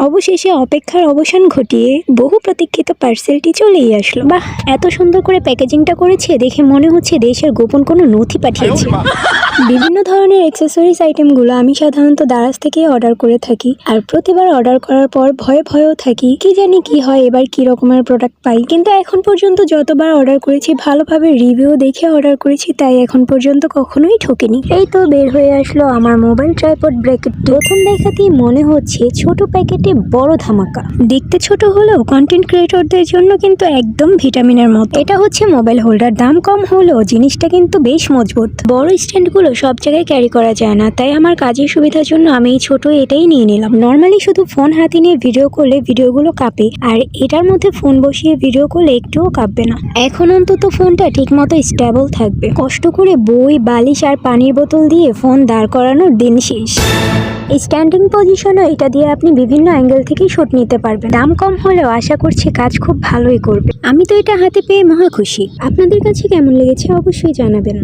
অবশেষে অপেক্ষার অবসান ঘটিয়ে বহু প্রতীক্ষিত পার্সেলটি চলেই আসলো। বাহ, এত সুন্দর করে প্যাকেজিংটা করেছে দেখে মনে হচ্ছে দেশের গোপন কোনো নথি পাঠিয়েছে। বিভিন্ন ধরনের অ্যাক্সেসরিজ আইটেমগুলো আমি সাধারণত দারাজ থেকে অর্ডার করে থাকি, আর প্রতিবার অর্ডার করার পর ভয়েও থাকি কি জানি কি হয়, এবার কি রকমের প্রোডাক্ট পাই। কিন্তু এখন পর্যন্ত যতবার অর্ডার করেছি ভালোভাবে রিভিউ দেখে অর্ডার করেছি, তাই এখন পর্যন্ত কখনোই ঠকিনি। এই তো বের হয়ে আসলো আমার মোবাইল ট্রাইপড ব্র্যাকেট। প্রথম দেখাতেই মনে হচ্ছে ছোট প্যাকেটে বড় ধামাকা। দেখতে ছোট হলেও কন্টেন্ট ক্রিয়েটরদের জন্য কিন্তু একদম ভিটামিনের মতো। এটা হচ্ছে মোবাইল হোল্ডার, দাম কম হলেও জিনিসটা কিন্তু বেশ মজবুত। বড় স্ট্যান্ডগুলো সব জায়গায় ক্যারি করা যায় না, তাই আমার কাজের সুবিধার জন্য আমি এই ছোট এটাই নিয়ে নিলাম। নর্মালি শুধু ফোন হাতে নিয়ে ভিডিও করলে ভিডিওগুলো কাঁপে, আর এটার মধ্যে ফোন বসিয়ে ভিডিও করলে একটুও কাঁপবে না। এখন অন্তত ফোনটা ঠিকমতো স্টেবল থাকবে। কষ্ট করে বই, বালিশ আর পানির বোতল দিয়ে ফোন দাঁড় করানোর দিন শেষ। স্ট্যান্ডিং পজিশনে এটা দিয়ে আপনি বিভিন্ন অ্যাঙ্গেল থেকে শট নিতে পারবেন। দাম কম হলেও আশা করছি কাজ খুব ভালোই করবে। আমি তো এটা হাতে পেয়ে মহা খুশি। আপনাদের কাছে কেমন লেগেছে অবশ্যই জানাবেন।